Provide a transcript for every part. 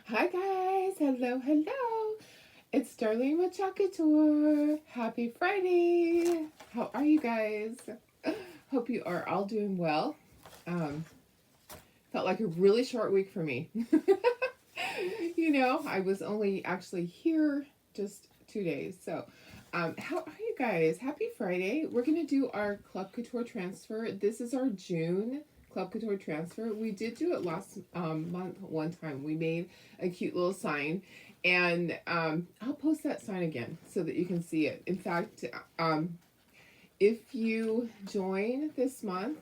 Hi guys, hello, hello. It's Darlene with Couture. Happy Friday. How are you guys? Hope you are all doing well. Um, Felt like a really short week for me. I was only actually here just 2 days. How are you guys? Happy Friday. We're going to do our Club Couture transfer. This is our June Club Couture transfer. We did do it last month one time. We made a cute little sign. And I'll post that sign again so that you can see it. In fact, if you join this month,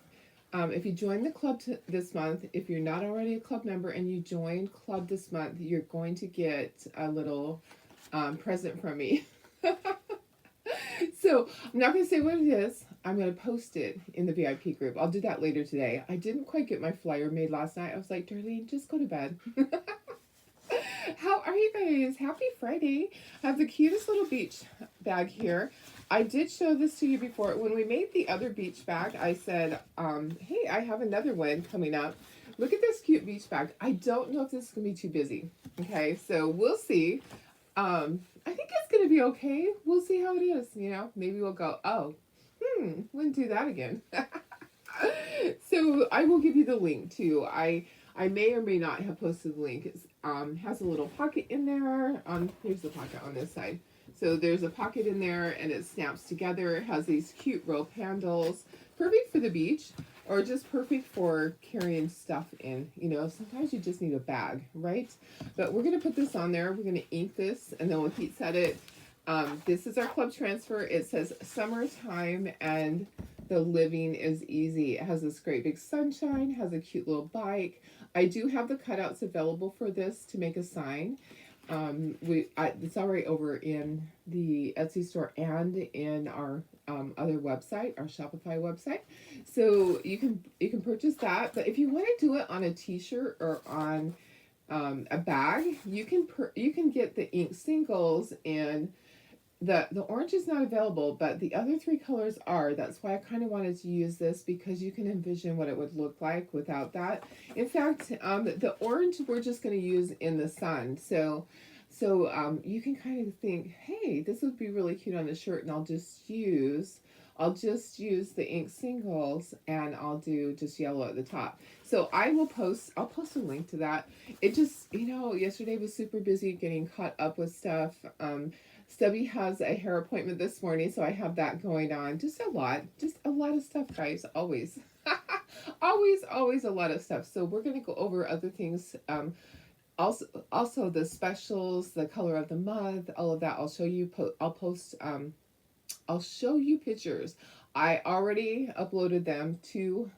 if you join the club this month, if you're not already a club member and you join club this month, you're going to get a little present from me. So I'm not going to say what it is. I'm going to post it in the VIP group. I'll do that later today. I didn't quite get my flyer made last night. I was like, Darlene, just go to bed. How are you guys? Happy Friday. I have the cutest little beach bag here. I did show this to you before. When we made the other beach bag, I said, hey, I have another one coming up. Look at this cute beach bag. I don't know if this is going to be too busy. Okay, so we'll see. I think it's going to be okay. We'll see how it is. Maybe we'll go, wouldn't do that again. So I will give you the link too. I may or may not have posted the link. It has a little pocket in there. Here's the pocket on this side. So there's a pocket in there and it snaps together. It has these cute rope handles. Perfect for the beach or just perfect for carrying stuff in. Sometimes you just need a bag, right? But we're going to put this on there. We're going to ink this and then we'll heat set it. This is our club transfer. It says summertime and the living is easy. It has this great big sunshine, has a cute little bike. I do have the cutouts available for this to make a sign. It's already over in the Etsy store and in our other website, our Shopify website. So you can purchase that. But if you want to do it on a T-shirt or on a bag, you can get the ink singles and the orange is not available, but the other three colors are. That's why I kind of wanted to use this because you can envision what it would look like without that. In fact, the orange we're just going to use in the sun. So you can kind of think, hey, this would be really cute on a shirt, and I'll just use the ink singles and I'll do just yellow at the top. So I'll post a link to that. It just, yesterday was super busy getting caught up with stuff. Stubby has a hair appointment this morning, so I have that going on. Just a lot of stuff, guys. Always, always a lot of stuff. So we're gonna go over other things. Also the specials, the color of the month, all of that. I'll show you. I'll post. I'll show you pictures. I already uploaded them to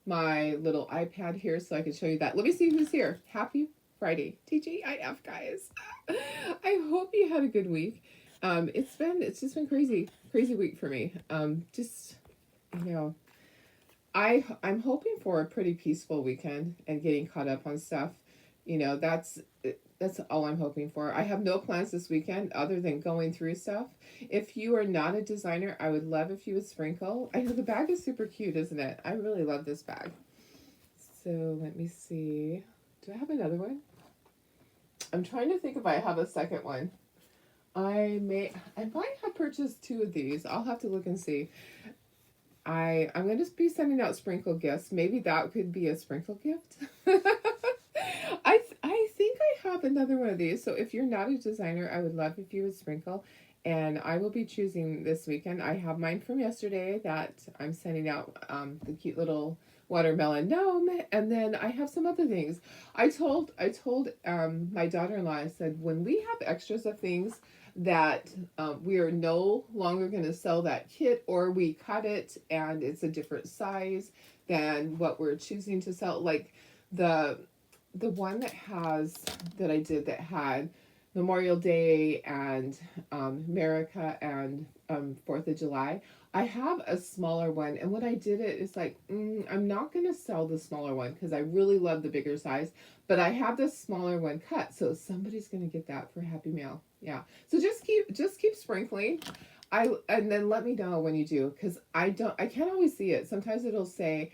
my little iPad here, so I can show you that. Let me see who's here. Happy Friday, TGIF, guys. I hope you had a good week. It's just been crazy week for me. Just I'm hoping for a pretty peaceful weekend and getting caught up on stuff. That's all I'm hoping for. I have no plans this weekend other than going through stuff. If you are not a designer, I would love if you would sprinkle. I know the bag is super cute, isn't it? I really love this bag. So let me see. Do I have another one? I'm trying to think if I have a second one. I might have purchased two of these. I'll have to look and see. I'm going to be sending out sprinkle gifts. Maybe that could be a sprinkle gift. I think I have another one of these. So if you're not a designer, I would love if you would sprinkle. And I will be choosing this weekend. I have mine from yesterday that I'm sending out, the cute little watermelon gnome, and then I have some other things. I told my daughter-in-law, I said, when we have extras of things that we are no longer going to sell that kit, or we cut it and it's a different size than what we're choosing to sell, like the one that I did that had Memorial Day and America and 4th of July. I have a smaller one, and when I did it, it's like, I'm not going to sell the smaller one because I really love the bigger size, but I have this smaller one cut, so somebody's going to get that for Happy Mail. Yeah, so just keep sprinkling. And then let me know when you do, because I can't always see it. Sometimes it'll say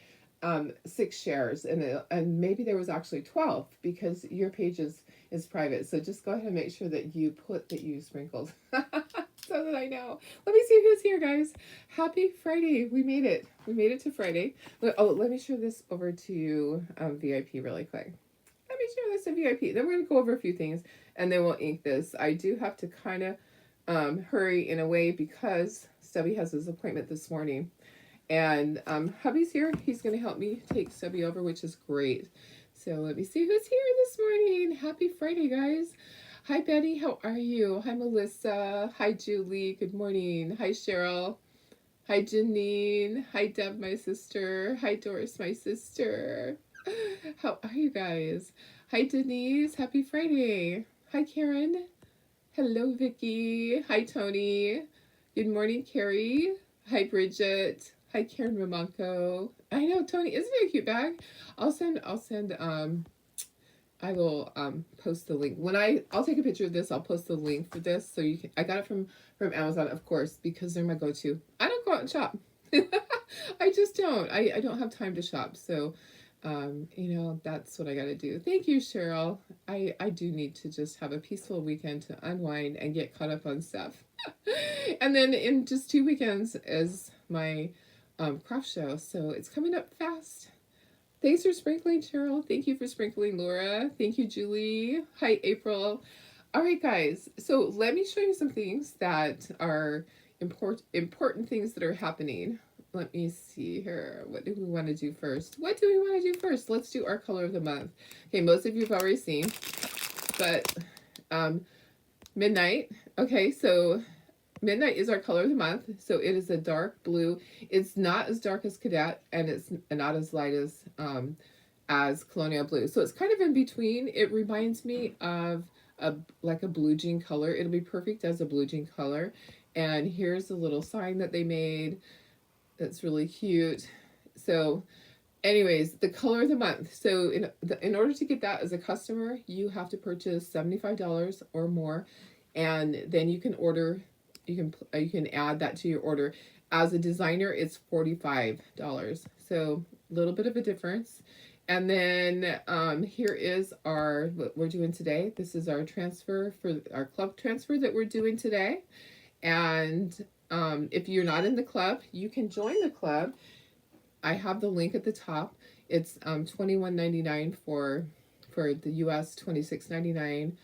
6 shares, and maybe there was actually 12 because your page is private. So just go ahead and make sure that you put that you sprinkled so that I know. Let me see who's here, guys. Happy Friday. We made it. We made it to Friday. Oh, let me show this over to VIP really quick. Let me show this to VIP. Then we're going to go over a few things and then we'll ink this. I do have to kind of hurry in a way because Stubby has his appointment this morning. And hubby's here. He's going to help me take Stubby over, which is great. So let me see who's here this morning. Happy Friday, guys. Hi, Betty. How are you? Hi, Melissa. Hi, Julie. Good morning. Hi, Cheryl. Hi, Janine. Hi, Deb, my sister. Hi, Doris, my sister. How are you guys? Hi, Denise. Happy Friday. Hi, Karen. Hello, Vicky. Hi, Tony. Good morning, Carrie. Hi, Bridget. Hi, Karen Ramonko. I know, Tony, isn't it a cute bag? I will post the link. I'll take a picture of this, I'll post the link for this so you can. I got it from Amazon, of course, because they're my go-to. I don't go out and shop. I just don't. I don't have time to shop. So that's what I got to do. Thank you, Cheryl. I do need to just have a peaceful weekend to unwind and get caught up on stuff. And then in just 2 weekends is my craft show, so it's coming up fast. Thanks for sprinkling, Cheryl. Thank you for sprinkling, Laura. Thank you, Julie. Hi, April. All right, guys. So let me show you some things that are important things that are happening. Let me see here. What do we want to do first? Let's do our color of the month. Okay, most of you have already seen, but Midnight. Okay, so Midnight is our color of the month. So it is a dark blue. It's not as dark as Cadet, and it's not as light as Colonial Blue. So it's kind of in between. It reminds me of like a blue jean color. It'll be perfect as a blue jean color. And here's a little sign that they made. That's really cute. So anyways, the color of the month. So in order to get that as a customer, you have to purchase $75 or more, and then you can order. You can add that to your order. As a designer, it's $45. So a little bit of a difference. And then here is what we're doing today. This is our transfer for our club transfer that we're doing today. And if you're not in the club, you can join the club. I have the link at the top. It's $21.99 for the US, $26.99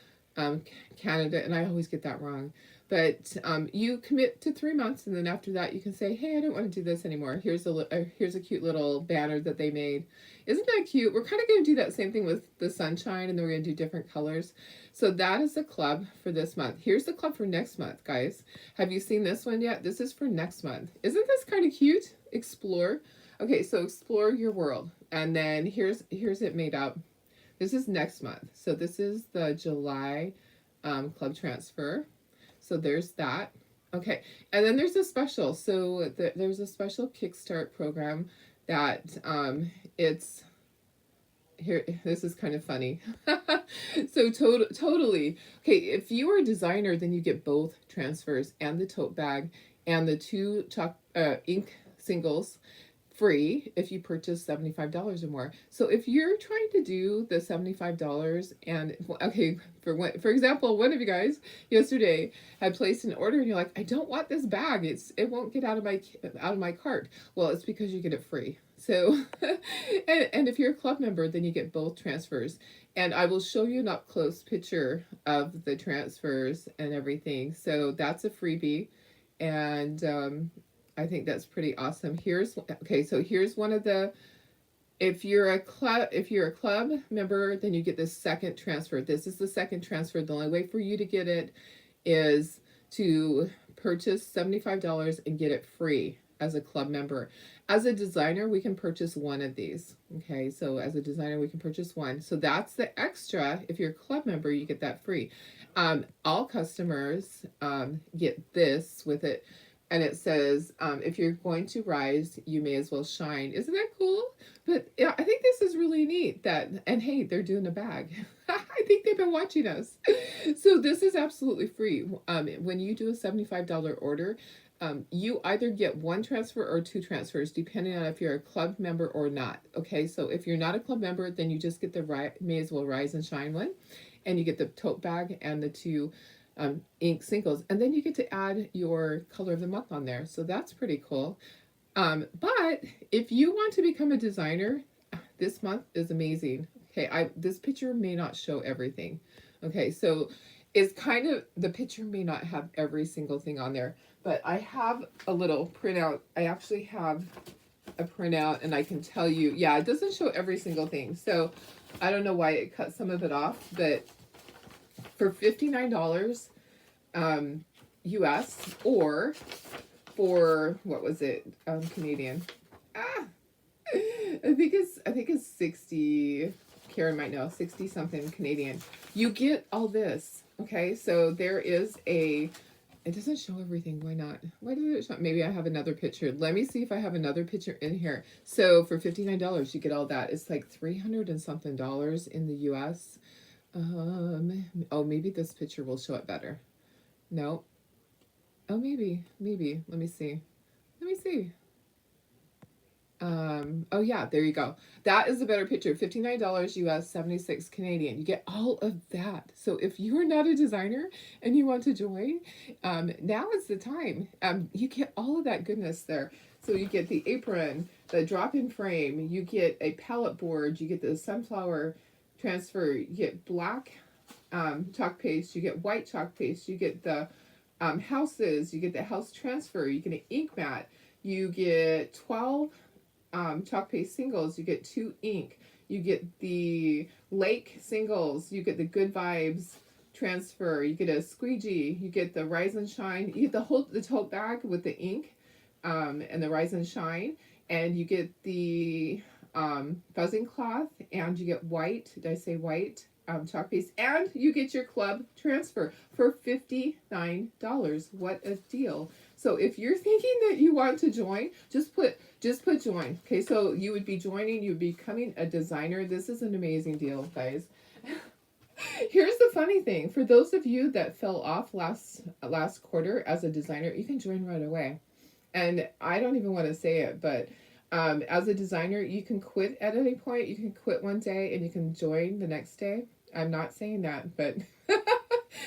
Canada, and I always get that wrong. But you commit to 3 months, and then after that, you can say, "Hey, I don't want to do this anymore." Here's a cute little banner that they made. Isn't that cute? We're kind of going to do that same thing with the sunshine, and then we're going to do different colors. So that is the club for this month. Here's the club for next month, guys. Have you seen this one yet? This is for next month. Isn't this kind of cute? Explore. Okay, so explore your world, and then here's it made up. This is next month. So this is the July club transfer. So there's that. Okay, and then there's a special. So there's a special Kickstart program that it's here. This is kind of funny. So totally. Okay, if you are a designer, then you get both transfers and the tote bag and the 2 ink singles free if you purchase $75 or more. So if you're trying to do the $75 and okay, for example, one of you guys yesterday had placed an order and you're like, "I don't want this bag. It won't get out of my cart." Well, it's because you get it free. So and if you're a club member, then you get both transfers. And I will show you an up close picture of the transfers and everything. So that's a freebie. And I think that's pretty awesome. Here's one of the, if you're a club member, then you get this second transfer. This is the second transfer. The only way for you to get it is to purchase $75 and get it free as a club member. As a designer, we can purchase one of these. Okay, so as a designer, we can purchase one. So that's the extra. If you're a club member, you get that free. All customers get this with it. And it says, if you're going to rise, you may as well shine. Isn't that cool? But yeah, I think this is really neat. And hey, they're doing a bag. I think they've been watching us. So this is absolutely free. When you do a $75 order, you either get one transfer or two transfers depending on if you're a club member or not. Okay, so if you're not a club member, then you just get the May As Well Rise and Shine one, and you get the tote bag and the two ink singles, and then you get to add your color of the month on there. So that's pretty cool. But if you want to become a designer, this month is amazing. Okay, this picture may not show everything. Okay, so it's kind of, the picture may not have every single thing on there, but I have a little printout. I actually have a printout, and I can tell you, yeah, it doesn't show every single thing. So I don't know why it cut some of it off, but for $59 US, or for, what was it, Canadian? Ah, I think it's 60, Karen might know, 60 something Canadian. You get all this, okay? So there is a, it doesn't show everything. Why not? Why does it show? Maybe I have another picture. Let me see if I have another picture in here. So for $59, you get all that. It's like $300 and something in the US. Oh, maybe this picture will show it better. No. Oh, maybe. Let me see. Oh yeah, there you go. That is a better picture. $59 US, 76 Canadian. You get all of that. So if you are not a designer and you want to join, now is the time. You get all of that goodness there. So you get the apron, the drop-in frame, you get a palette board, you get the sunflower transfer, you get black chalk paste, you get white chalk paste, you get the houses, you get the house transfer, you get an ink mat, you get 12 chalk paste singles, you get 2 ink, you get the lake singles, you get the good vibes transfer, you get a squeegee, you get the rise and shine, you get the tote bag with the ink and the rise and shine, and you get the fuzzing cloth, and you get white, did I say white, chalk paste, and you get your club transfer for $59. What a deal. So if you're thinking that you want to join, just put join. Okay, so you would be joining, you would be becoming a designer. This is an amazing deal, guys. Here's the funny thing. For those of you that fell off last quarter as a designer, you can join right away. And I don't even want to say it, but as a designer, you can quit at any point. You can quit one day and you can join the next day. I'm not saying that, but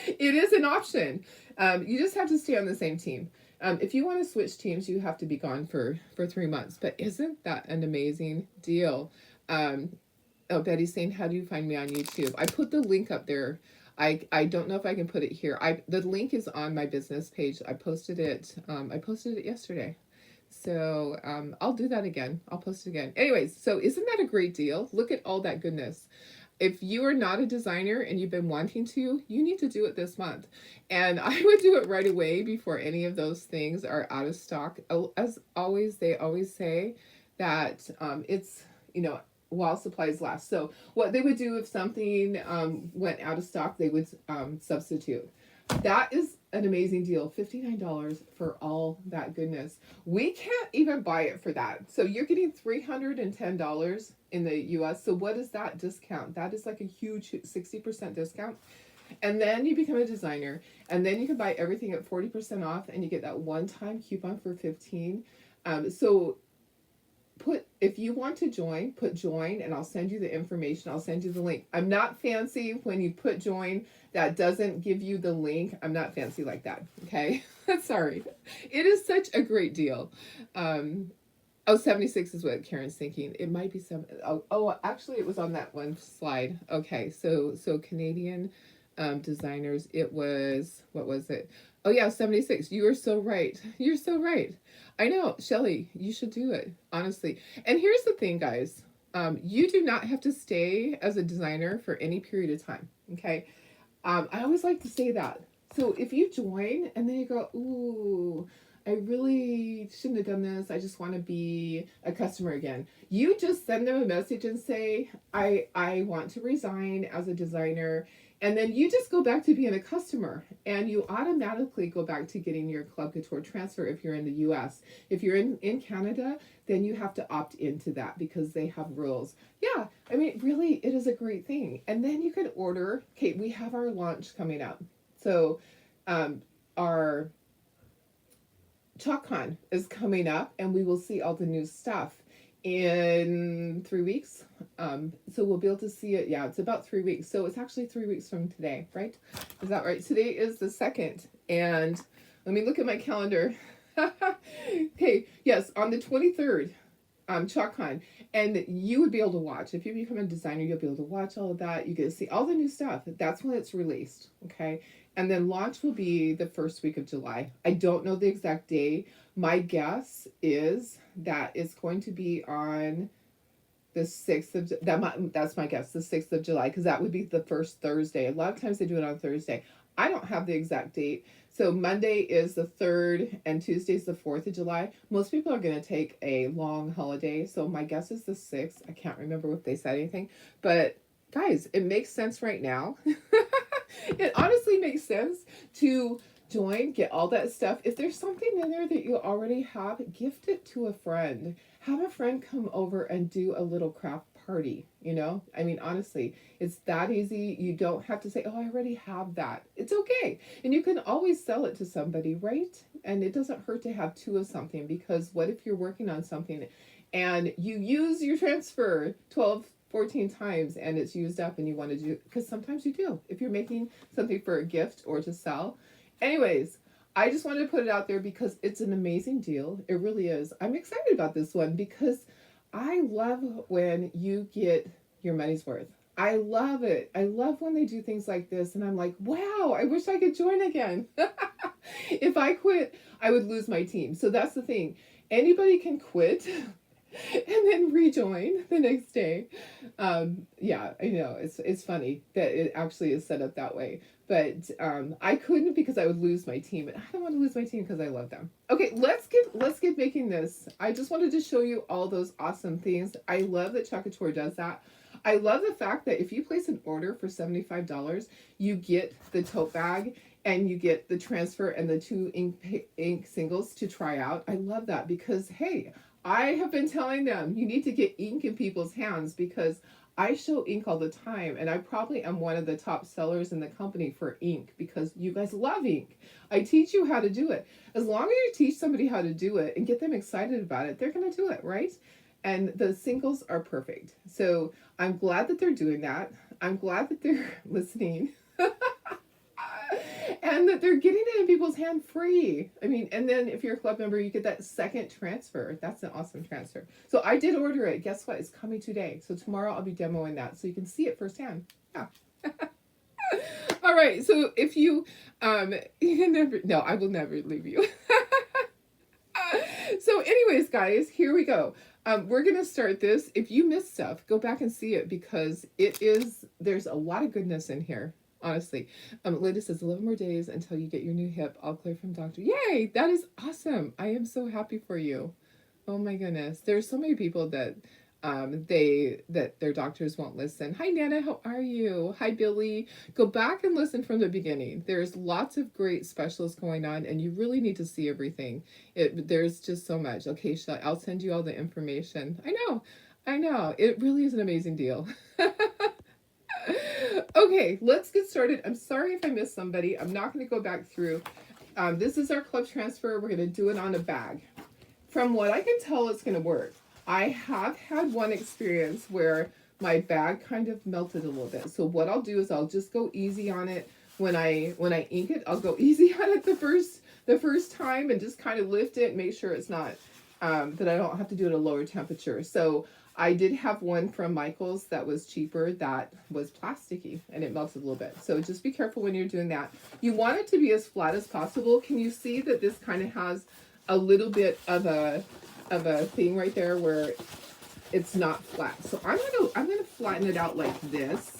it is an option. You just have to stay on the same team. If you want to switch teams, you have to be gone for 3 months. But isn't that an amazing deal? Oh, Betty's saying, how do you find me on YouTube? I put the link up there. I don't know if I can put it here. The link is on my business page. I posted it yesterday. So I'll do that again. I'll post it again. Anyways, so isn't that a great deal? Look at all that goodness. If you are not a designer and you've been wanting to, you need to do it this month. And I would do it right away before any of those things are out of stock. As always, they always say that it's, while supplies last. So what they would do if something went out of stock, they would substitute. That is an amazing deal. $59 for all that goodness. We can't even buy it for that. So you're getting $310 in the US. So what is that discount? That is like a huge 60% discount. And then you become a designer, and then you can buy everything at 40% off, and you get that one-time coupon for 15. So if you want to join, put join, and I'll send you the information. I'll send you the link. I'm not fancy when you put join that doesn't give you the link. I'm not fancy like that. Okay. Sorry. It is such a great deal. 76 is what Karen's thinking. It might be actually it was on that one slide. Okay. So Canadian designers, it was, what was it? Oh yeah, 76. You are so right. You're so right. I know, Shelly, you should do it, honestly. And here's the thing, guys. You do not have to stay as a designer for any period of time, okay? I always like to say that. So if you join and then you go, ooh, I really shouldn't have done this. I just want to be a customer again. You just send them a message and say, I want to resign as a designer. And then you just go back to being a customer, and you automatically go back to getting your Club Couture transfer if you're in the US. If you're in Canada, then you have to opt into that because they have rules. Yeah, I mean, really, it is a great thing. And then you could order, okay, we have our launch coming up. So our ChalkCon is coming up, and we will see all the new stuff in 3 weeks. So we'll be able to see it. Yeah, it's about 3 weeks. So it's actually 3 weeks from today, right? Is that right? Today is the 2nd. And let me look at my calendar. Okay, yes, on the 23rd, ChalkCon. And you would be able to watch. If you become a designer, you'll be able to watch all of that. You get to see all the new stuff. That's when it's released, okay? And then launch will be the first week of July. I don't know the exact day. My guess is that it's going to be on the 6th of that's my guess, the 6th of July, because that would be the first Thursday. A lot of times they do it on Thursday. I don't have the exact date. So Monday is the 3rd and Tuesday is the 4th of July. Most people are going to take a long holiday. So my guess is the 6th. I can't remember if they said anything. But guys, it makes sense right now. It honestly makes sense to join, get all that stuff. If there's something in there that you already have, gift it to a friend. Have a friend come over and do a little craft party, you know? I mean, honestly, it's that easy. You don't have to say, oh, I already have that. It's okay. And you can always sell it to somebody, right? And it doesn't hurt to have two of something, because what if you're working on something and you use your transfer 14 times and it's used up and you want to do, because sometimes you do, if you're making something for a gift or to sell. Anyways, I just wanted to put it out there because it's an amazing deal. It really is. I'm excited about this one because I love when you get your money's worth. I love it. I love when they do things like this and I'm like, wow, I wish I could join again. If I quit, I would lose my team. So that's the thing. Anybody can quit and then rejoin the next day. Yeah, I know it's funny that it actually is set up that way. But I couldn't because I would lose my team, and I don't want to lose my team because I love them. Okay, let's get making this. I just wanted to show you all those awesome things. I love that Couture does that. I love the fact that if you place an order for $75, you get the tote bag and you get the transfer and the 2 ink singles to try out. I love that because, hey, I have been telling them you need to get ink in people's hands because I show ink all the time, and I probably am one of the top sellers in the company for ink because you guys love ink. I teach you how to do it. As long as you teach somebody how to do it and get them excited about it, they're going to do it, right? And the singles are perfect. So I'm glad that they're doing that. I'm glad that they're listening. And that they're getting it in people's hand free. I mean, and then if you're a club member, you get that second transfer. That's an awesome transfer. So I did order it. Guess what? It's coming today. So tomorrow I'll be demoing that so you can see it firsthand. Yeah. All right. So if you never, no, I will never leave you. So anyways, guys, here we go. We're going to start this. If you missed stuff, go back and see it because there's a lot of goodness in here. Honestly, Linda says 11 more days until you get your new hip. All clear from doctor. Yay! That is awesome. I am so happy for you. Oh my goodness. There's so many people that that their doctors won't listen. Hi Nana, how are you? Hi Billy. Go back and listen from the beginning. There's lots of great specialists going on, and you really need to see everything. There's just so much. Okay, I'll send you all the information. I know. It really is an amazing deal. Okay, let's get started. I'm sorry if I missed somebody. I'm not going to go back through. This is our club transfer. We're going to do it on a bag. From what I can tell, it's going to work. I have had one experience where my bag kind of melted a little bit. So what I'll do is I'll just go easy on it. When I ink it, I'll go easy on it the first time and just kind of lift it, make sure it's not, that I don't have to do it at a lower temperature. So I did have one from Michael's that was cheaper that was plasticky and it melted a little bit. So just be careful when you're doing that. You want it to be as flat as possible. Can you see that this kind of has a little bit of a thing right there where it's not flat? So I'm gonna flatten it out like this.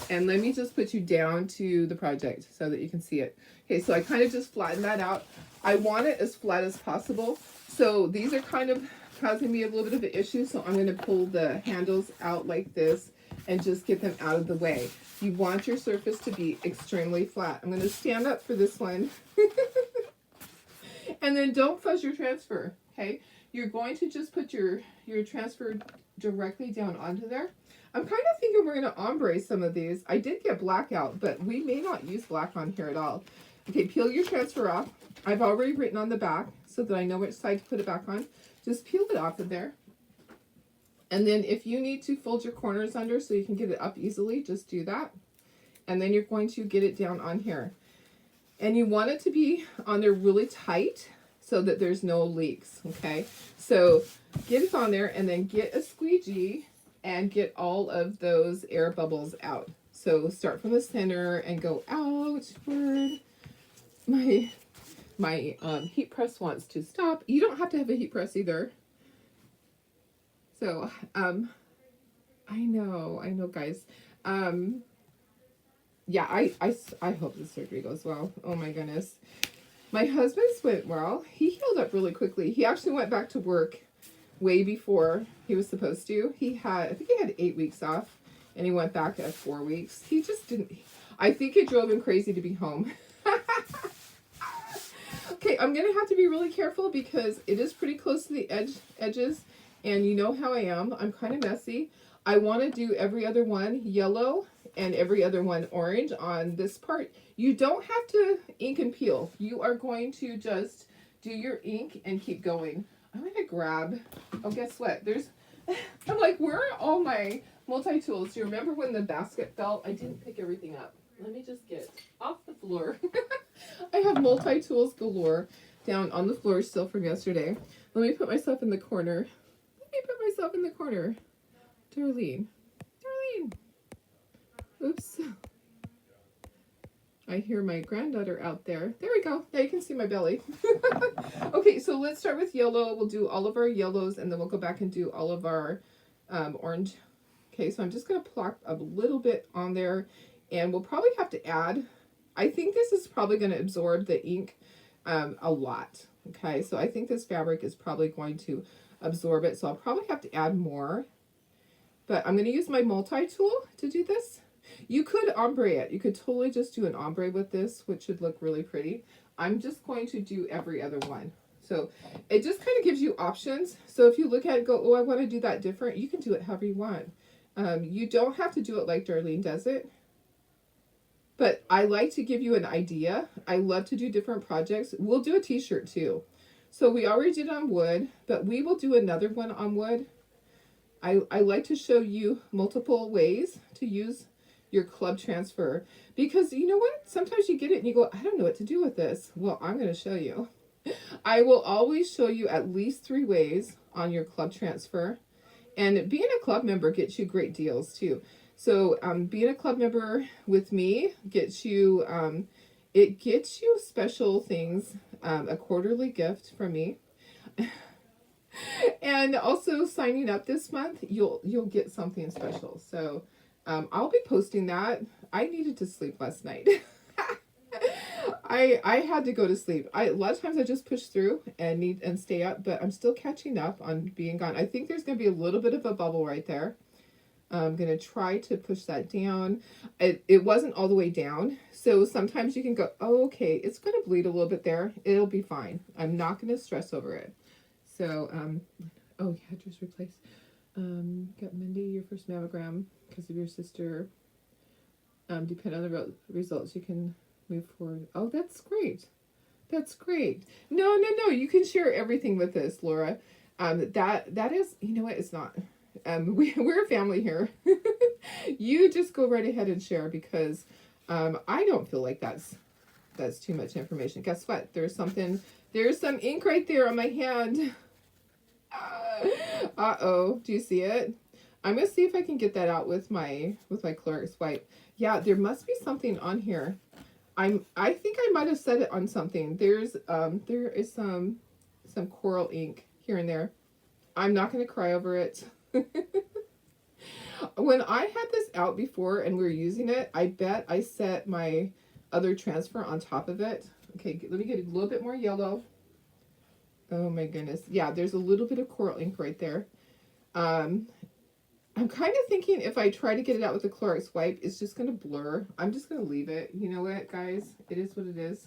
And let me just put you down to the project so that you can see it. Okay, so I kind of just flatten that out. I want it as flat as possible. So these are kind of causing me a little bit of an issue, so I'm going to pull the handles out like this and just get them out of the way. You want your surface to be extremely flat. I'm going to stand up for this one. And then don't fuzz your transfer, okay? You're going to just put your transfer directly down onto there. I'm kind of thinking we're going to ombre some of these. I did get black out, but we may not use black on here at all. Okay, peel your transfer off. I've already written on the back so that I know which side to put it back on. Just peel it off of there. And then if you need to fold your corners under so you can get it up easily, just do that. And then you're going to get it down on here. And you want it to be on there really tight so that there's no leaks, okay? So get it on there and then get a squeegee and get all of those air bubbles out. So start from the center and go outward. My heat press wants to stop. You don't have to have a heat press either. So, I know, guys. Yeah, I hope the surgery goes well. Oh my goodness. My husband's went well. He healed up really quickly. He actually went back to work way before he was supposed to. I think he had 8 weeks off, and he went back at 4 weeks. He just didn't, I think it drove him crazy to be home. Okay, I'm going to have to be really careful because it is pretty close to the edges, and you know how I am. I'm kind of messy. I want to do every other one yellow and every other one orange on this part. You don't have to ink and peel. You are going to just do your ink and keep going. I'm going to grab, oh, guess what? I'm like, where are all my multi-tools? Do you remember when the basket fell? I didn't pick everything up. Let me just get off the floor. I have multi-tools galore down on the floor still from yesterday. Let me put myself in the corner. Darlene. Oops. I hear my granddaughter out there. There we go. Now you can see my belly. Okay, so let's start with yellow. We'll do all of our yellows, and then we'll go back and do all of our orange. Okay, so I'm just going to plop a little bit on there, and we'll probably have to add, I think this is probably going to absorb the ink a lot. Okay, so I think this fabric is probably going to absorb it, so I'll probably have to add more. But I'm going to use my multi-tool to do this. You could ombre it. You could totally just do an ombre with this, which should look really pretty. I'm just going to do every other one. So it just kind of gives you options. So if you look at it and go, oh, I want to do that different, you can do it however you want. You don't have to do it like Darlene does it. But I like to give you an idea. I love to do different projects. We'll do a t-shirt too. So we already did on wood, but we will do another one on wood. I like to show you multiple ways to use your club transfer, because you know what? Sometimes you get it and you go, I don't know what to do with this. Well, I'm going to show you. I will always show you at least 3 ways on your club transfer. And being a club member gets you great deals too. So being a club member with me gets you, it gets you special things, a quarterly gift from me. And also signing up this month, you'll get something special. So I'll be posting that. I needed to sleep last night. I had to go to sleep. A lot of times I just push through and stay up, but I'm still catching up on being gone. I think there's going to be a little bit of a bubble right there. I'm going to try to push that down. It wasn't all the way down. So sometimes you can go, oh, okay, it's going to bleed a little bit there. It'll be fine. I'm not going to stress over it. So, oh yeah, just replace. Got Mindy your first mammogram because of your sister. Depending on the results, you can move forward. Oh, that's great. That's great. No. You can share everything with us, Laura. That is, you know what? It's not. We're a family here. You just go right ahead and share because I don't feel like that's too much information. Guess what? There's some ink right there on my hand. Uh-oh. Do you see it? I'm going to see if I can get that out with my Clorox wipe. Yeah, there must be something on here. I think I might have set it on something. There is some coral ink here and there. I'm not going to cry over it. When I had this out before and we were using it, I bet I set my other transfer on top of it. Okay, let me get a little bit more yellow. Oh my goodness. Yeah, there's a little bit of coral ink right there. I'm kind of thinking if I try to get it out with the Clorox wipe, it's just going to blur. I'm just going to leave it. You know what, guys? It is what it is.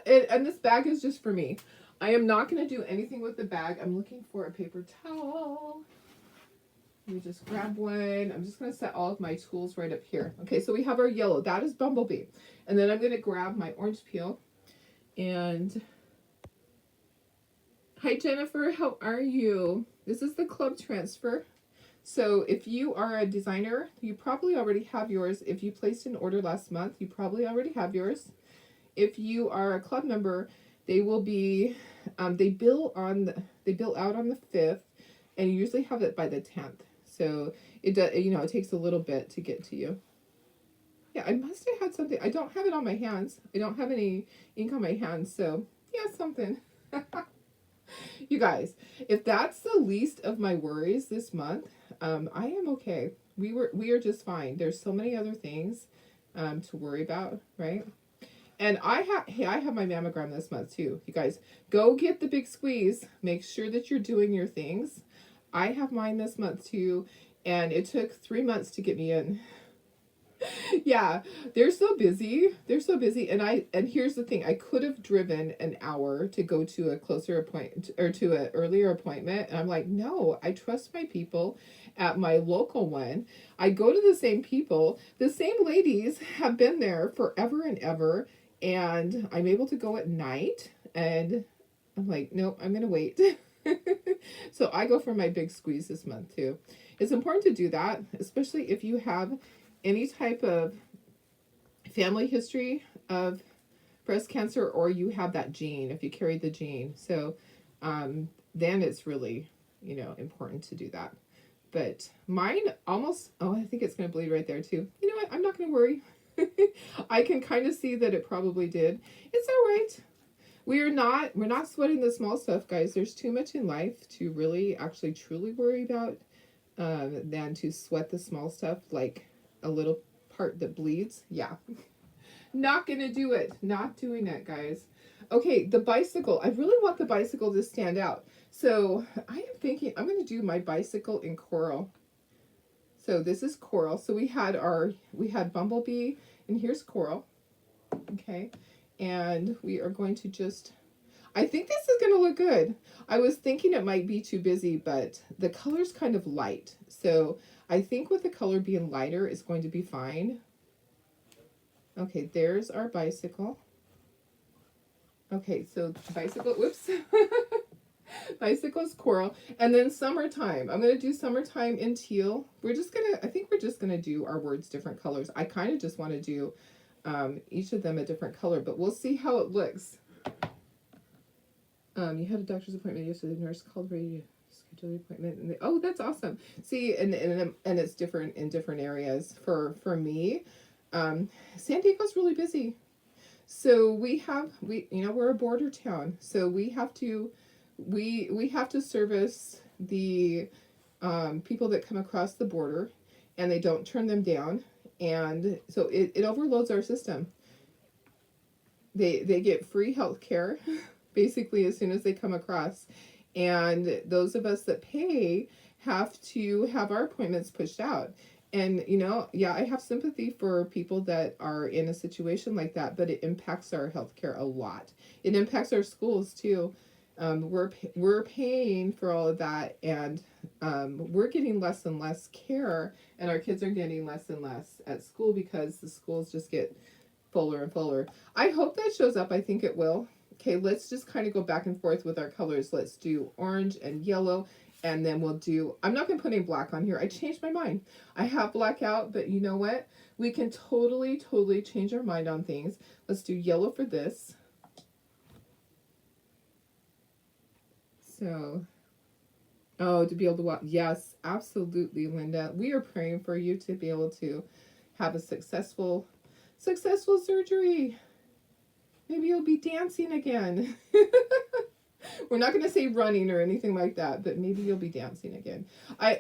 And this bag is just for me. I am not going to do anything with the bag. I'm looking for a paper towel. Let me just grab one. I'm just going to set all of my tools right up here. Okay, so we have our yellow. That is Bumblebee. And then I'm going to grab my orange peel. And hi, Jennifer. How are you? This is the club transfer. So if you are a designer, you probably already have yours. If you placed an order last month, you probably already have yours. If you are a club member, they will be, they bill out on the 5th, and you usually have it by the 10th. So it does, it takes a little bit to get to you. Yeah, I must have had something. I don't have it on my hands. I don't have any ink on my hands. So yeah, something. You guys, if that's the least of my worries this month, I am okay. We are just fine. There's so many other things to worry about, right? And I have my mammogram this month too. You guys, go get the big squeeze. Make sure that you're doing your things. I have mine this month too, and it took 3 months to get me in. Yeah, they're so busy. They're so busy. And here's the thing. I could have driven an hour to go to a closer appointment or to an earlier appointment. And I'm like, no, I trust my people at my local one. I go to the same people. The same ladies have been there forever and ever. And I'm able to go at night. And I'm like, nope, I'm going to wait. So I go for my big squeeze this month too. It's important to do that, especially if you have any type of family history of breast cancer, or you have that gene, if you carry the gene. So then it's really, important to do that. But mine almost, I think it's going to bleed right there too. You know what? I'm not going to worry. I can kind of see that it probably did. It's all right. We're not sweating the small stuff, guys. There's too much in life to really actually truly worry about than to sweat the small stuff, like a little part that bleeds. Yeah. Not gonna do it. Not doing it, guys. Okay, the bicycle. I really want the bicycle to stand out. So I am thinking I'm gonna do my bicycle in coral. So this is coral. So we had Bumblebee, and here's coral. Okay. And we are going to just, I think this is going to look good. I was thinking it might be too busy, but the color's kind of light. So I think with the color being lighter, it's going to be fine. Okay, there's our bicycle. Okay, so bicycle, whoops. Bicycle's coral. And then summertime. I'm going to do summertime in teal. I think we're just going to do our words different colors. I kind of just want to do each of them a different color, but we'll see how it looks. You had a doctor's appointment yesterday. The nurse called ready to schedule the appointment. And oh, that's awesome. See, and it's different in different areas. For me, San Diego's really busy. So we're a border town. So we have to service the people that come across the border, and they don't turn them down. And so it overloads our system. They get free health care basically as soon as they come across. And those of us that pay have to have our appointments pushed out. And, I have sympathy for people that are in a situation like that, but it impacts our healthcare a lot. It impacts our schools too. We're paying for all of that, and we're getting less and less care, and our kids are getting less and less at school because the schools just get fuller and fuller. I hope that shows up. I think it will. Okay, let's just kind of go back and forth with our colors. Let's do orange and yellow, and then I'm not going to put any black on here. I changed my mind. I have black out, but you know what? We can totally, totally change our mind on things. Let's do yellow for this. So, to be able to walk. Yes, absolutely, Linda. We are praying for you to be able to have a successful surgery. Maybe you'll be dancing again. We're not going to say running or anything like that, but maybe you'll be dancing again.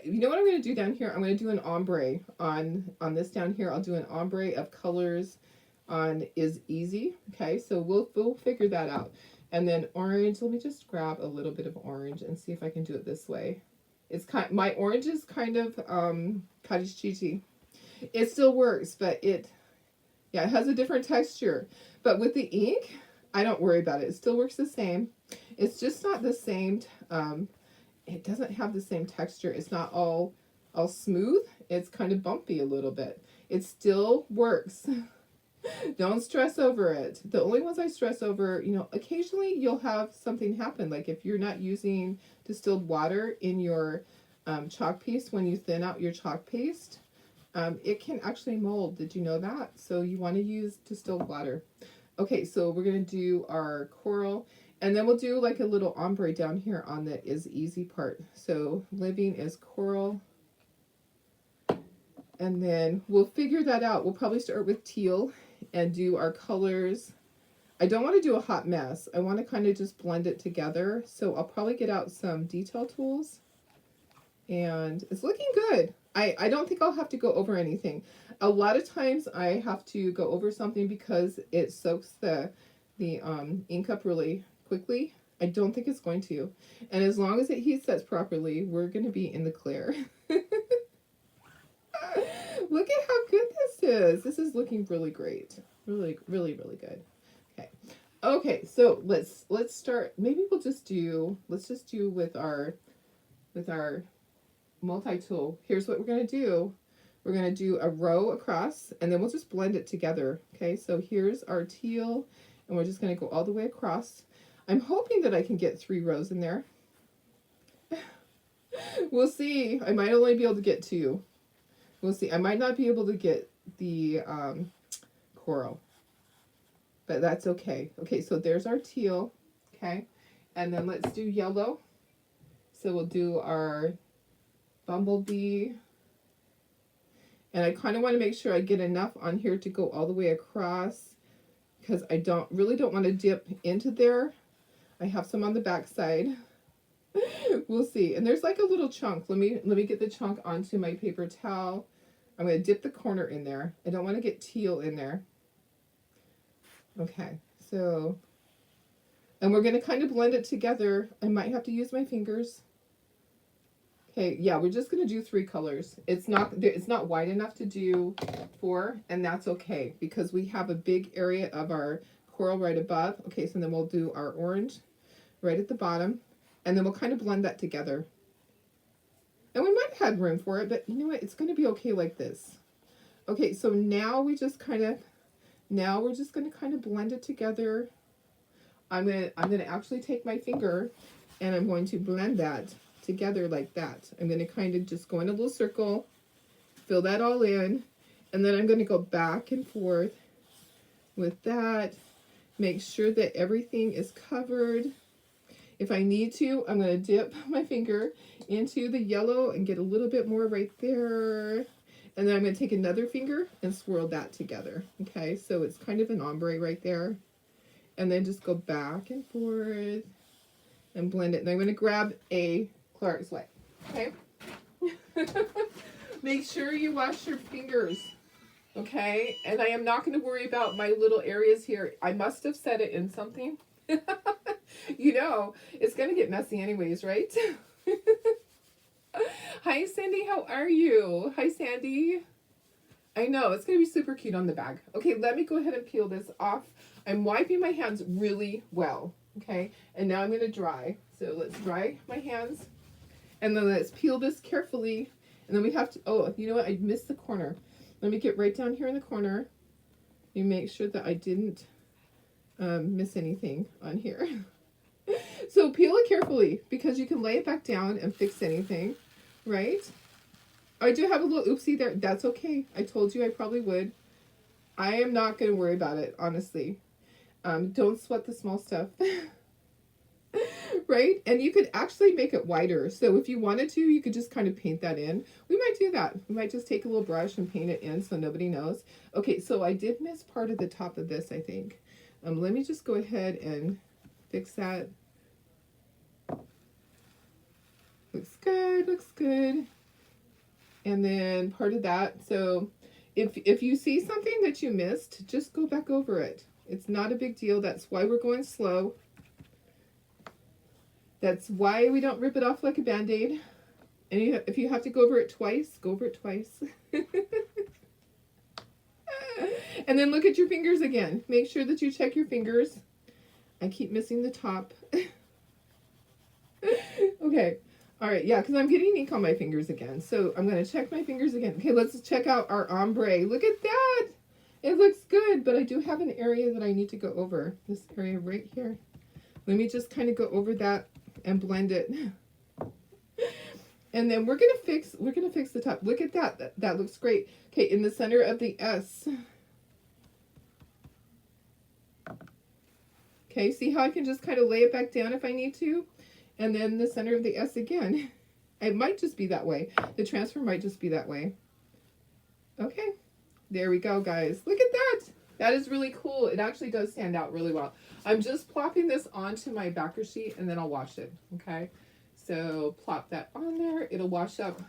You know what I'm going to do down here? I'm going to do an ombre on this down here. I'll do an ombre of colors on Is Easy. Okay, so we'll figure that out. And then orange, let me just grab a little bit of orange and see if I can do it this way. My orange is kind of cottage cheesy. It still works, but it has a different texture. But with the ink, I don't worry about it. It still works the same. It's just not the same. It doesn't have the same texture. It's not all all smooth. It's kind of bumpy a little bit. It still works. Don't stress over it. The only ones I stress over, you know, occasionally you'll have something happen. Like if you're not using distilled water in your chalk paste when you thin out your chalk paste, it can actually mold. Did you know that? So you want to use distilled water. Okay, so we're going to do our coral, and then we'll do like a little ombre down here on the is easy part. So living is coral. And then we'll figure that out. We'll probably start with teal and do our colors. I don't want to do a hot mess. I want to kind of just blend it together. So I'll probably get out some detail tools. And it's looking good. I don't think I'll have to go over anything. A lot of times I have to go over something because it soaks the ink up really quickly. I don't think it's going to. And as long as it heat sets properly, we're going to be in the clear. Look at how good this is. This is looking really great. Really, really, really good. Okay. Okay, so let's start. Maybe let's just do with our multi-tool. Here's what we're going to do. We're going to do a row across, and then we'll just blend it together. Okay, so here's our teal, and we're just going to go all the way across. I'm hoping that I can get 3 rows in there. We'll see. I might only be able to get 2. We'll see. I might not be able to get the coral, but that's okay. Okay, so there's our teal. Okay, and then let's do yellow. So we'll do our bumblebee. And I kind of want to make sure I get enough on here to go all the way across, because I really don't want to dip into there. I have some on the back side. We'll see. And there's like a little chunk. Let me get the chunk onto my paper towel. I'm going to dip the corner in there. I don't want to get teal in there. Okay, so, and we're going to kind of blend it together. I might have to use my fingers. Okay, yeah, we're just going to do 3 colors. It's not wide enough to do 4, and that's okay because we have a big area of our coral right above. Okay, so then we'll do our orange right at the bottom, and then we'll kind of blend that together. And we might have had room for it, but you know what? It's going to be okay like this. Okay, so now we're just going to kind of blend it together. I'm going to actually take my finger and I'm going to blend that together like that. I'm going to kind of just go in a little circle, fill that all in, and then I'm going to go back and forth with that. Make sure that everything is covered. If I need to, I'm going to dip my finger into the yellow and get a little bit more right there. And then I'm going to take another finger and swirl that together. Okay, so it's kind of an ombre right there. And then just go back and forth and blend it. And I'm going to grab a Clark's Way. Okay? Make sure you wash your fingers. Okay? And I am not going to worry about my little areas here. I must have set it in something. You know, it's going to get messy anyways, right? Hi, Sandy. How are you? Hi, Sandy. I know. It's going to be super cute on the bag. Okay, let me go ahead and peel this off. I'm wiping my hands really well. Okay, and now I'm going to dry. So let's dry my hands. And then let's peel this carefully. And then we have to, oh, you know what? I missed the corner. Let me get right down here in the corner. You make sure that I didn't miss anything on here. So peel it carefully because you can lay it back down and fix anything, right? I do have a little oopsie there. That's okay. I told you I probably would. I am not going to worry about it, honestly. Don't sweat the small stuff. Right? And you could actually make it wider. So if you wanted to, you could just kind of paint that in. We might do that. We might just take a little brush and paint it in so nobody knows. Okay, so I did miss part of the top of this, I think. Let me just go ahead and fix that. Looks good, looks good. And then part of that. So if you see something that you missed, just go back over it. It's not a big deal. That's why we're going slow. That's why we don't rip it off like a Band-Aid. And if you have to go over it twice, go over it twice. And then look at your fingers again. Make sure that you check your fingers. I keep missing the top. Okay. All right, yeah, because I'm getting ink on my fingers again. So I'm going to check my fingers again. Okay, let's check out our ombre. Look at that. It looks good, but I do have an area that I need to go over. This area right here. Let me just kind of go over that and blend it. And then we're gonna fix the top. Look at that. That looks great. Okay, in the center of the S. Okay, see how I can just kind of lay it back down if I need to? And then the center of the S again. It might just be that way. The transfer might just be that way. Okay, there we go, guys. Look at that. That is really cool. It actually does stand out really well. I'm just plopping this onto my backer sheet and then I'll wash it, okay? So plop that on there. It'll wash up.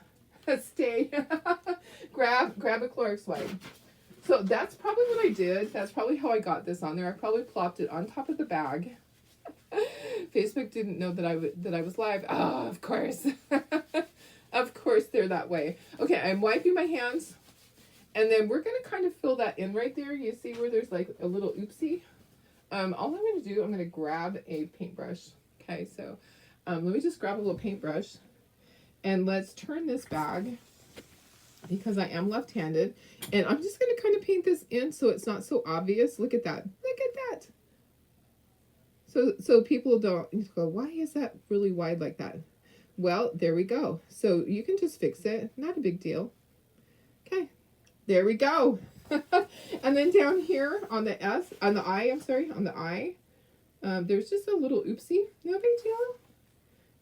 Stay. grab a Clorox wipe. So that's probably what I did. That's probably how I got this on there. I probably plopped it on top of the bag. Facebook didn't know that I was live. Oh, of course. Of course they're that way. Okay, I'm wiping my hands. And then we're going to kind of fill that in right there. You see where there's like a little oopsie? All I'm going to do, I'm going to grab a paintbrush. Okay, so let me just grab a little paintbrush. And let's turn this bag because I am left-handed. And I'm just going to kind of paint this in so it's not so obvious. Look at that. Look at that. So people don't go, why is that really wide like that? Well, there we go. So you can just fix it. Not a big deal. Okay. There we go. And then down here on the on the eye, there's just a little oopsie. No big deal.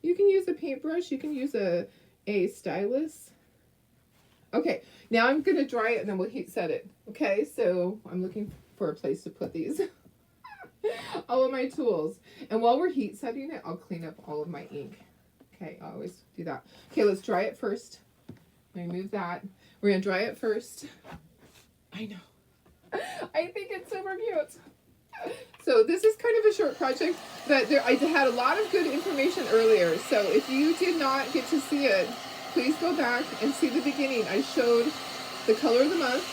You can use a paintbrush. You can use a stylus. Okay, now I'm going to dry it and then we'll heat set it. Okay, so I'm looking for a place to put these. All of my tools. And while we're heat setting it, I'll clean up all of my ink. Okay, I always do that. Okay, let's dry it first. Remove that. We're going to dry it first. I know. I think it's super cute. So this is kind of a short project, but I had a lot of good information earlier. So if you did not get to see it, please go back and see the beginning. I showed the color of the month,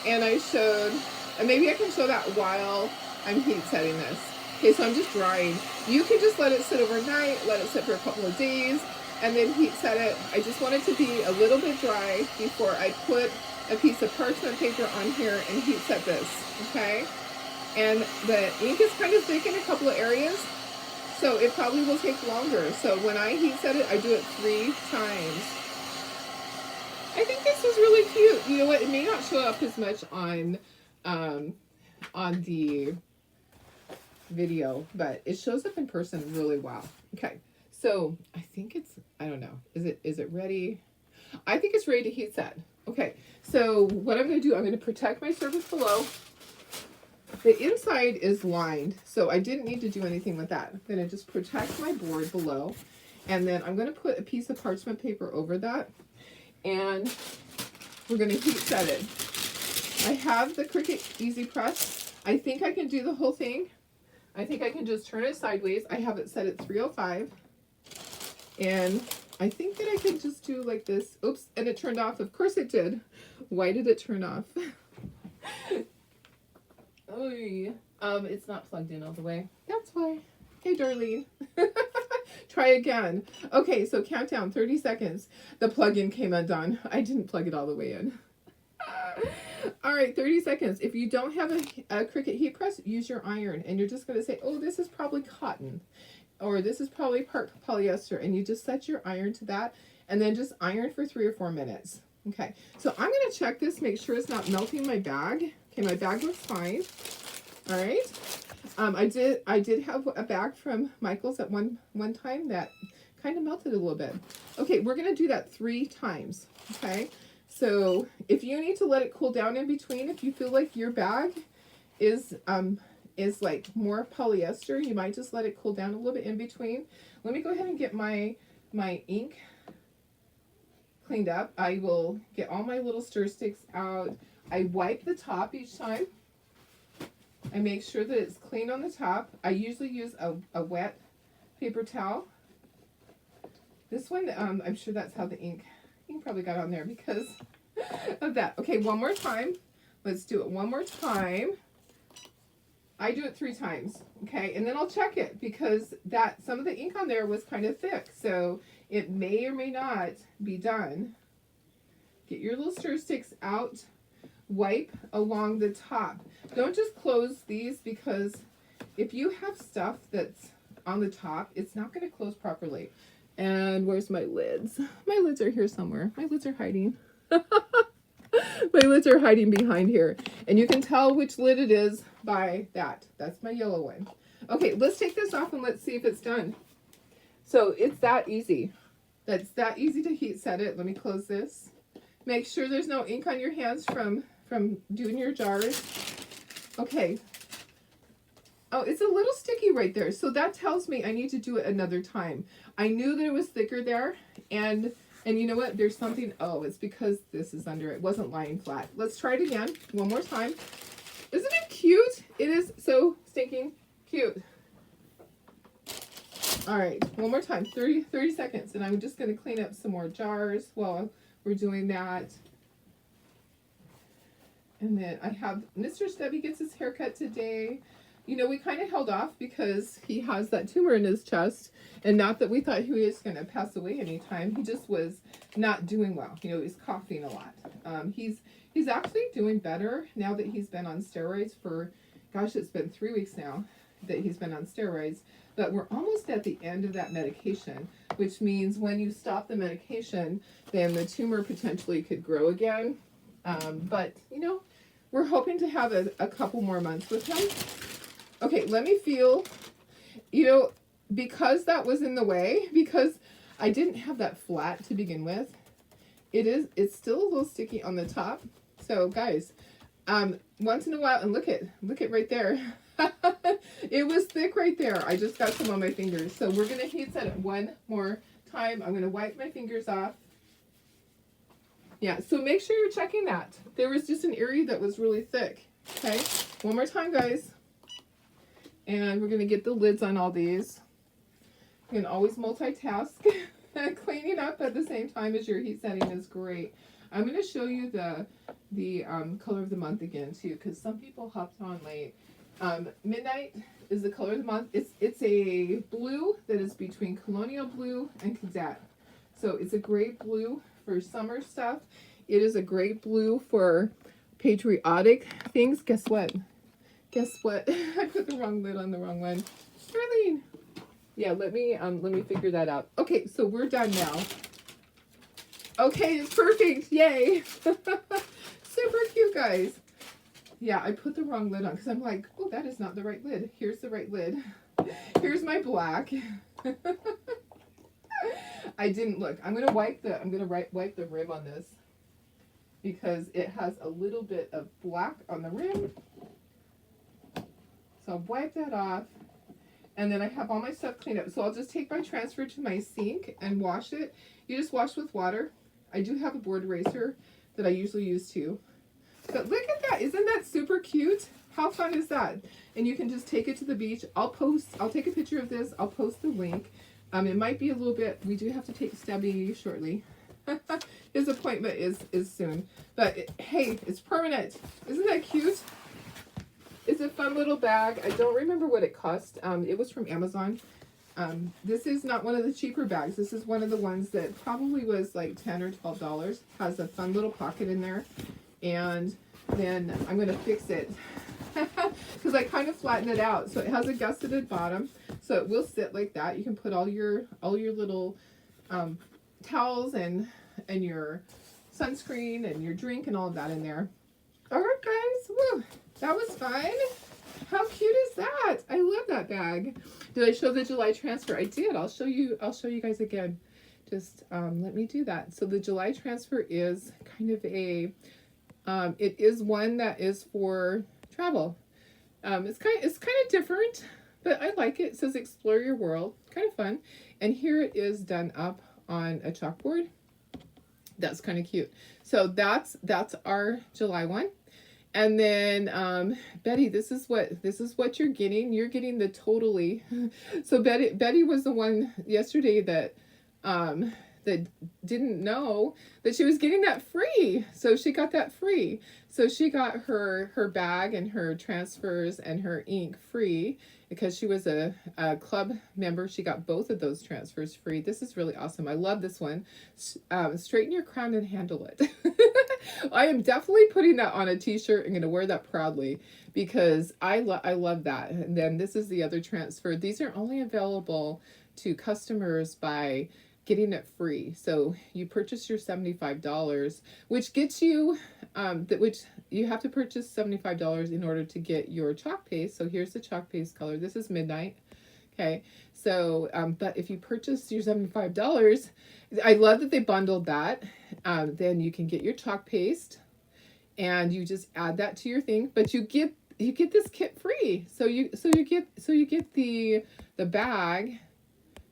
and I showed, and maybe I can show that while I'm heat setting this. Okay, so I'm just drying. You can just let it sit overnight, let it sit for a couple of days, and then heat set it. I just want it to be a little bit dry before I put a piece of parchment paper on here and heat set this, okay? And the ink is kind of thick in a couple of areas, so it probably will take longer. So when I heat set it, I do it 3 times. I think this is really cute. You know what? It may not show up as much on the video, but it shows up in person really well. Okay, so I think it's, I don't know. Is it ready? I think it's ready to heat set. Okay, so what I'm going to do, I'm going to protect my surface below. The inside is lined, so I didn't need to do anything with that. I'm going to just protect my board below, and then I'm going to put a piece of parchment paper over that, and we're going to heat set it. I have the Cricut Easy Press. I think I can do the whole thing. I think I can just turn it sideways. I have it set at 305, and I think that I can just do like this. Oops, and it turned off. Of course it did. Why did it turn off? Oh, it's not plugged in all the way. That's why. Hey, Darlene. Try again. Okay, so countdown, 30 seconds. The plug-in came undone. I didn't plug it all the way in. All right, 30 seconds. If you don't have a Cricut heat press, use your iron. And you're just going to say, oh, this is probably cotton. Or this is probably part polyester. And you just set your iron to that. And then just iron for 3 or 4 minutes. Okay, so I'm going to check this, make sure it's not melting my bag. Okay, my bag looks fine. All right. I did have a bag from Michael's at one time that kind of melted a little bit. Okay, we're going to do that 3 times. Okay. So if you need to let it cool down in between, if you feel like your bag is like more polyester, you might just let it cool down a little bit in between. Let me go ahead and get my ink cleaned up. I will get all my little stir sticks out. I wipe the top each time. I make sure that it's clean on the top. I usually use a wet paper towel. This one, I'm sure that's how the ink probably got on there because of that. Okay, one more time. Let's do it one more time. I do it 3 times, okay? And then I'll check it because some of the ink on there was kind of thick. So It may or may not be done. Get your little stir sticks out. Wipe along the top. Don't just close these, because if you have stuff that's on the top, it's not going to close properly. And where's my lids? My lids are here somewhere. My lids are hiding. My lids are hiding behind here. And you can tell which lid it is by that. That's my yellow one. Okay, let's take this off and let's see if it's done. So it's that easy. That's that easy to heat set it. Let me close this. Make sure there's no ink on your hands from doing your jars. Okay. Oh, it's a little sticky right there. So that tells me I need to do it another time. I knew that it was thicker there, and you know what? There's something, oh, it's because this is under it. It wasn't lying flat. Let's try it again. One more time. Isn't it cute? It is so stinking cute. All right, one more time, 30 seconds, and I'm just going to clean up some more jars while we're doing that. And then I have Mr. Stubby gets his haircut today. You know, we kind of held off because he has that tumor in his chest, and not that we thought he was going to pass away anytime. He just was not doing well. You know, he's coughing a lot. He's actually doing better now that he's been on steroids for, gosh, it's been 3 weeks now that he's been on steroids. But we're almost at the end of that medication, which means when you stop the medication, then the tumor potentially could grow again. But, you know, we're hoping to have a couple more months with him. Okay, let me feel, you know, because that was in the way, because I didn't have that flat to begin with, it's still a little sticky on the top. So, guys, once in a while, and look at right there. It was thick right there. I just got some on my fingers. So we're going to heat set it one more time. I'm going to wipe my fingers off. Yeah, so make sure you're checking that. There was just an area that was really thick. Okay, one more time, guys. And we're going to get the lids on all these. You can always multitask. Cleaning up at the same time as your heat setting is great. I'm going to show you the color of the month again, too, because some people hopped on late. Midnight is the color of the month. It's a blue that is between colonial blue and cadet. So it's a great blue for summer stuff. It is a great blue for patriotic things. Guess what? I put the wrong lid on the wrong one. Darlene. Yeah, let me figure that out. Okay, so we're done now. Okay, it's perfect. Yay. Super cute, guys. Yeah, I put the wrong lid on because I'm like, oh, that is not the right lid. Here's the right lid. Here's my black. I didn't look. I'm gonna wipe the rim on this because it has a little bit of black on the rim. So I'll wipe that off, and then I have all my stuff cleaned up. So I'll just take my transfer to my sink and wash it. You just wash with water. I do have a board eraser that I usually use too. But look at that. Isn't that super cute? How fun is that? And you can just take it to the beach. I'll take a picture of this. I'll post the link. It might be a little bit, we do have to take Stubby shortly. His appointment is soon. But hey, it's permanent. Isn't that cute? It's a fun little bag. I don't remember what it cost. It was from Amazon. This is not one of the cheaper bags. This is one of the ones that probably was like $10 or $12. Has a fun little pocket in there. And then I'm going to fix it because I kind of flattened it out. So it has a gusseted bottom. So it will sit like that. You can put all your little towels and your sunscreen and your drink and all of that in there. All right, guys. Woo, that was fun. How cute is that? I love that bag. Did I show the July transfer? I did. I'll show you guys again. Just let me do that. So the July transfer is kind of a it is one that is for travel. It's kind of different, but I like it. It says explore your world. Kind of fun. And here it is done up on a chalkboard. That's kind of cute. So that's our July one. And then Betty, this is what you're getting. You're getting the totally. So Betty was the one yesterday that didn't know that she was getting that free. So she got that free. So she got her bag and her transfers and her ink free. because she was a club member, she got both of those transfers free. This is really awesome. I love this one. Straighten your crown and handle it. I am definitely putting that on a t-shirt. I'm going to wear that proudly because I love that. And then this is the other transfer. These are only available to customers by getting it free. So you purchase your $75, which gets you, which you have to purchase $75 in order to get your chalk paste. So here's the chalk paste color. This is Midnight. Okay. So, but if you purchase your $75, I love that they bundled that. Then you can get your chalk paste and you just add that to your thing, but you get this kit free. So you get the bag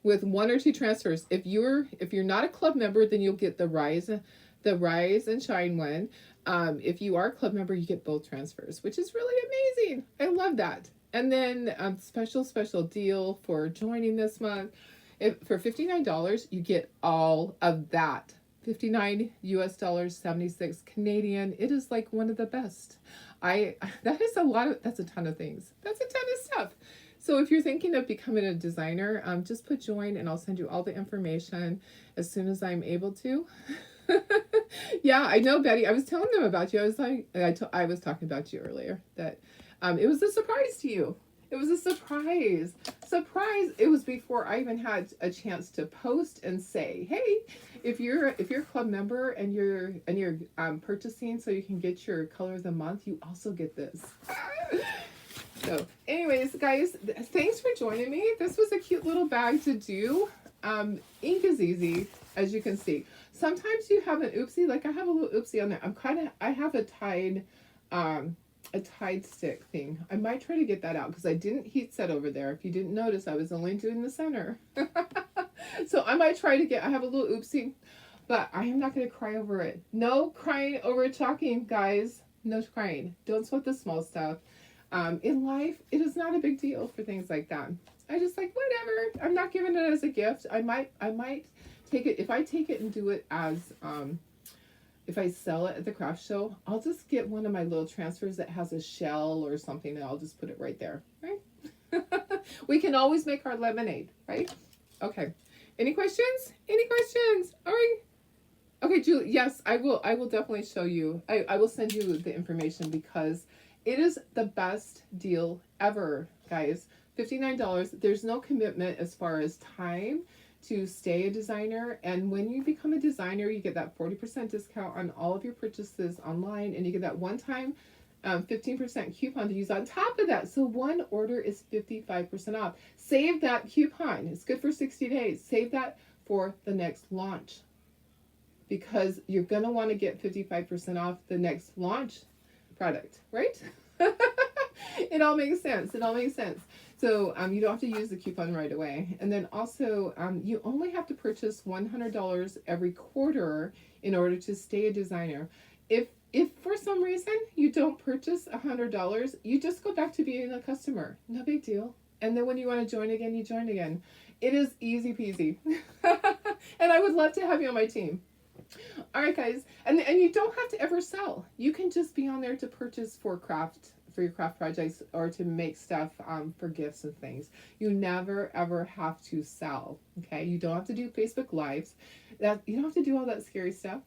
with 1 or 2 transfers. If you're not a club member, then you'll get the Rise and Shine one. If you are a club member, you get both transfers, which is really amazing. I love that. And then special deal for joining this month. For $59, you get all of that. $59 US dollars, 76 Canadian. It is like one of the best. That's a ton of things. That's a ton of stuff. So if you're thinking of becoming a designer, just put join and I'll send you all the information as soon as I'm able to. Yeah, I know, Betty. I was telling them about you. I was like, I was talking about you earlier, that it was a surprise to you. It was a surprise. It was before I even had a chance to post and say, hey, if you're a club member and you're purchasing so you can get your color of the month, you also get this. So anyways, guys, thanks for joining me. This was a cute little bag to do. Ink is easy, as you can see. Sometimes you have an oopsie, like I have a little oopsie on there. I have a tied stick thing. I might try to get that out because I didn't heat set over there. If you didn't notice, I was only doing the center. So I might try to I have a little oopsie, but I am not going to cry over it. No crying over chalking, guys. No crying. Don't sweat the small stuff. In life, it is not a big deal for things like that. I just like, whatever. I'm not giving it as a gift. I might take it. If I take it and do it as, if I sell it at the craft show, I'll just get one of my little transfers that has a shell or something and I'll just put it right there, right? We can always make our lemonade, right? Okay. Any questions? All right. Okay, Julie, yes, I will definitely show you. I will send you the information because it is the best deal ever, guys. $59. There's no commitment as far as time to stay a designer. And when you become a designer, you get that 40% discount on all of your purchases online. And you get that one-time 15% coupon to use on top of that. So one order is 55% off. Save that coupon. It's good for 60 days. Save that for the next launch, because you're going to want to get 55% off the next launch product, right? It all makes sense. So you don't have to use the coupon right away. And then also, you only have to purchase $100 every quarter in order to stay a designer. If for some reason you don't purchase $100, you just go back to being a customer. No big deal. And then when you want to join again, you join again. It is easy peasy. And I would love to have you on my team. All right, guys. And you don't have to ever sell. You can just be on there to purchase for your craft projects or to make stuff for gifts and things. You never ever have to sell. Okay, you don't have to do Facebook Lives. You don't have to do all that scary stuff.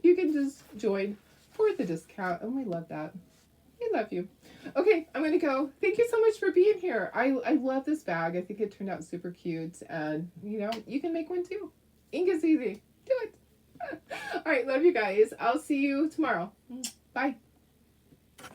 You can just join for the discount, and we love that. We love you. Okay, I'm gonna go. Thank you so much for being here. I love this bag. I think it turned out super cute, and you can make one too. Ink is easy. Do it. All right, love you guys. I'll see you tomorrow. Bye.